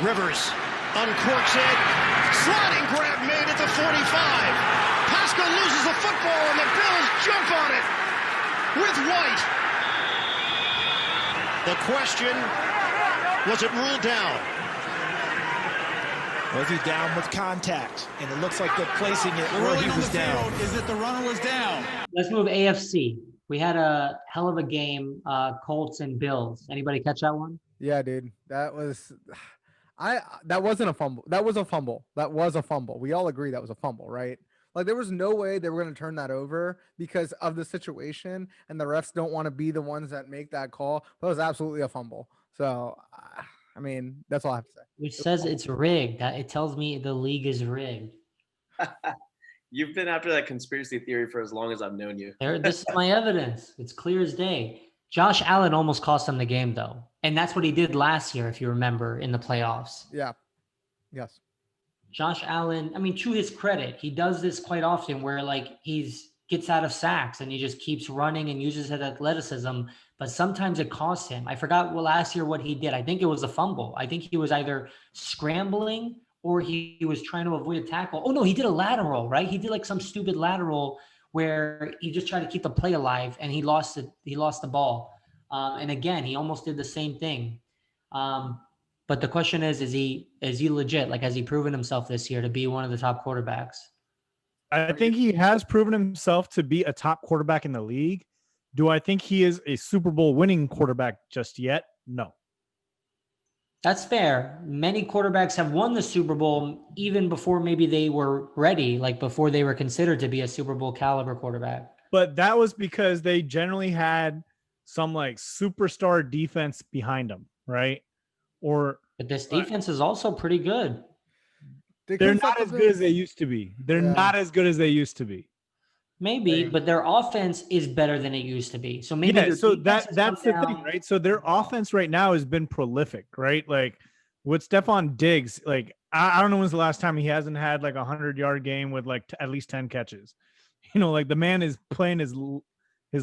Rivers uncorks it. Sliding grab made at the 45. Pascal loses the football and the Bills jump on it with White. The question, was it ruled down? Was he down with contact? And it looks like they're placing it where he was down. Is that the runner was down? Let's move AFC. We had a hell of a game, Colts and Bills. Anybody catch that one? Yeah, dude. That wasn't a fumble. That was a fumble. That was a fumble. We all agree that was a fumble, right? Like, there was no way they were going to turn that over because of the situation, and the refs don't want to be the ones that make that call. That was absolutely a fumble. So, I mean, that's all I have to say. Which says it's rigged. It tells me the league is rigged. You've been after that conspiracy theory for as long as I've known you. This is my evidence. It's clear as day. Josh Allen almost cost them the game, though. And that's what he did last year, if you remember, in the playoffs. Yeah. Yes. Josh Allen, I mean, to his credit, he does this quite often where, like, gets out of sacks and he just keeps running and uses his athleticism, but sometimes it costs him. I forgot last year what he did. I think it was a fumble. I think he was either scrambling or he was trying to avoid a tackle. Oh, no, he did a lateral, right? He did like some stupid lateral where he just tried to keep the play alive and he lost it. He lost the ball. And again, he almost did the same thing. But the question is he legit? Like, has he proven himself this year to be one of the top quarterbacks? I think he has proven himself to be a top quarterback in the league. Do I think he is a Super Bowl winning quarterback just yet? No. That's fair. Many quarterbacks have won the Super Bowl even before maybe they were ready, like before they were considered to be a Super Bowl caliber quarterback. But that was because they generally had some like superstar defense behind them, right? But this defense is also pretty good. They're not as good as they used to be. They're not as good as they used to be. Maybe, but their offense is better than it used to be. So maybe so that's the thing, right? So their offense right now has been prolific, right? Like with Stephon Diggs, like I don't know when's the last time he hasn't had like 100-yard game with like at least 10 catches. You know, like the man is playing his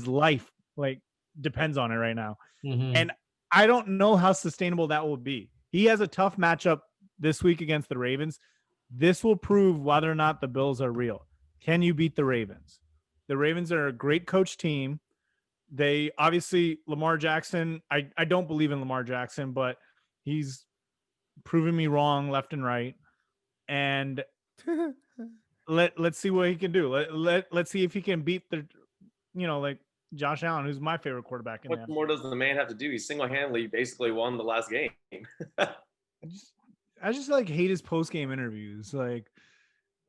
life, like depends on it right now. Mm-hmm. And I don't know how sustainable that will be. He has a tough matchup this week against the Ravens. This will prove whether or not the Bills are real. Can you beat the Ravens? The Ravens are a great coach team. They obviously, Lamar Jackson, I don't believe in Lamar Jackson, but he's proven me wrong left and right. And let's see what he can do. Let's see if he can beat like Josh Allen, who's my favorite quarterback. What more does the man have to do? He single-handedly basically won the last game. I just like hate his post-game interviews. Like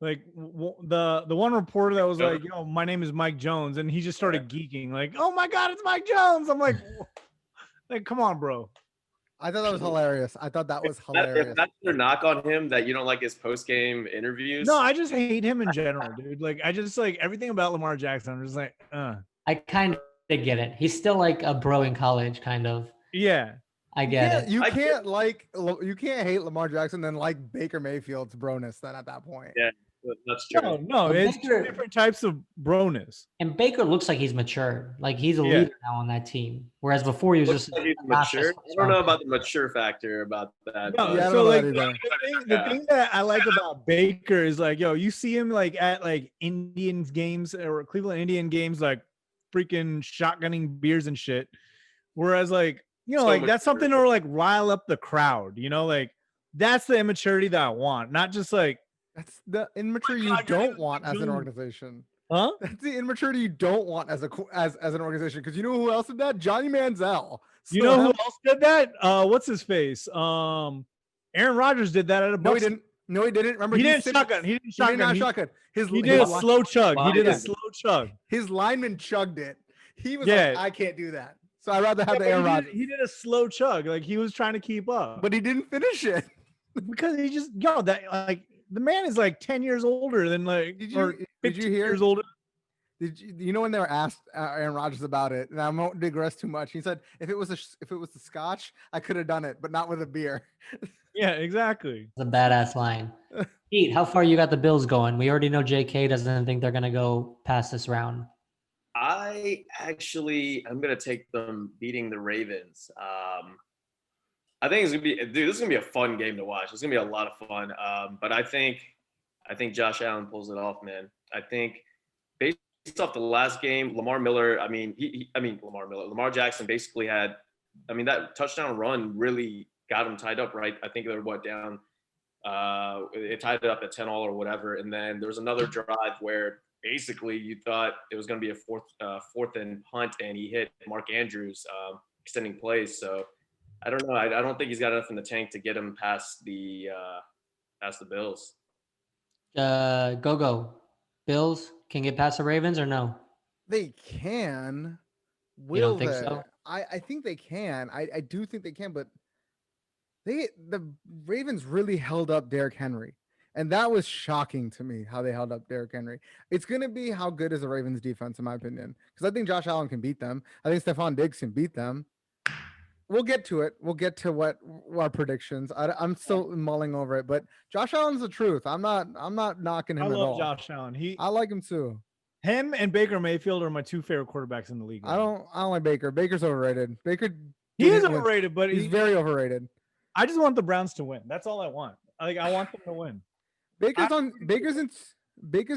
the one reporter that was like, my name is Mike Jones, and he just started geeking like, oh my God, it's Mike Jones. I'm like, come on, bro. I thought that was hilarious. If that's your knock on him, that you don't like his post-game interviews. No, I just hate him in general, dude. Like, I just like everything about Lamar Jackson. I'm just like, I kind of get it. He's still like a bro in college, kind of. Yeah. I get it. You can't hate Lamar Jackson then like Baker Mayfield's broness then at that point. Yeah, that's true. No, it's two different types of broness. And Baker looks like he's matured. Like he's a leader now on that team. Whereas before he was just like mature. I don't know about the mature factor about that. No, so like the thing that I like about Baker is like, you see him like at like Indians games or Cleveland Indian games, like freaking shotgunning beers and shit. Whereas like, like that's something to like rile up the crowd, like that's the immaturity that I want, not just like that's the immaturity you don't want as an organization. Huh? That's the immaturity you don't want as an organization. Because you know who else did that? Johnny Manziel. So, you know who else did that? What's his face? Aaron Rodgers did that at a No, he didn't. No, he didn't. Remember, he didn't shotgun. He didn't shotgun. He did a slow chug. He did a slow chug. His lineman chugged it. He was like, I can't do that. So I'd rather have the Aaron Rodgers. He did a slow chug. Like he was trying to keep up. But he didn't finish it. Because he just, that like the man is like 10 years older than like, did you hear? Years older. Did you know when they were asked Aaron Rodgers about it, and I won't digress too much. He said, if it was the scotch, I could have done it, but not with a beer. Yeah, exactly. It's a badass line. Pete, how far you got the Bills going? We already know JK doesn't think they're going to go past this round. I'm going to take them beating the Ravens. I think it's gonna be, dude. This is gonna be a fun game to watch. It's gonna be a lot of fun. But I think Josh Allen pulls it off, man. I think based off the last game, Lamar Miller. I mean, Lamar Jackson basically had. I mean, that touchdown run really got him tied up, right? I think they were down. It tied it up at 10-all or whatever, and then there was another drive where basically you thought it was going to be a fourth and punt, and he hit Mark Andrews extending plays. So I don't know. I don't think he's got enough in the tank to get him past the Bills. Go. Bills can get past the Ravens or no? They can. You don't think so? I think they can. I do think they can, but the Ravens really held up Derrick Henry. And that was shocking to me how they held up Derrick Henry. It's going to be how good is the Ravens defense, in my opinion, because I think Josh Allen can beat them. I think Stephon Diggs can beat them. We'll get to it. We'll get to what our predictions. I'm still mulling over it, but Josh Allen's the truth. I'm not knocking him at all. I love Josh Allen. I like him too. Him and Baker Mayfield are my two favorite quarterbacks in the league. I don't like Baker. Baker's overrated. He is overrated, but he's very overrated. I just want the Browns to win. That's all I want. I want them to win. Baker's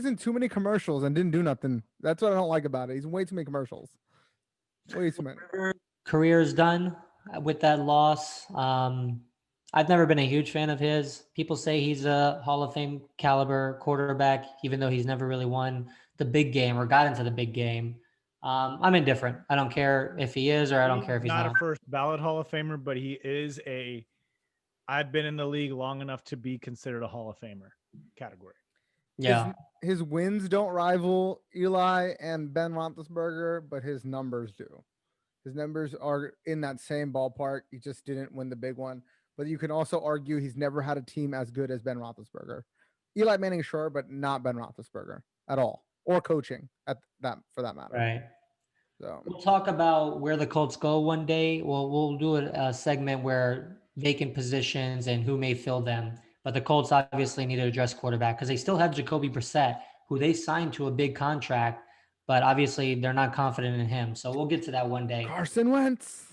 in too many commercials and didn't do nothing. That's what I don't like about it. He's in way too many commercials. Way too many. Career is done with that loss. I've never been a huge fan of his. People say he's a Hall of Fame caliber quarterback, even though he's never really won the big game or got into the big game. I'm indifferent. I don't care if he is, or I don't care if he's not. Not a first ballot Hall of Famer, but he is I've been in the league long enough to be considered a Hall of Famer category. Yeah. His wins don't rival Eli and Ben Roethlisberger, but his numbers do. His numbers are in that same ballpark. He just didn't win the big one. But you can also argue he's never had a team as good as Ben Roethlisberger. Eli Manning, sure, but not Ben Roethlisberger at all, or coaching at that for that matter. Right. So we'll talk about where the Colts go one day. We'll do a segment where vacant positions and who may fill them. But the Colts obviously need to address quarterback because they still have Jacoby Brissett, who they signed to a big contract, but obviously they're not confident in him. So we'll get to that one day. Carson Wentz.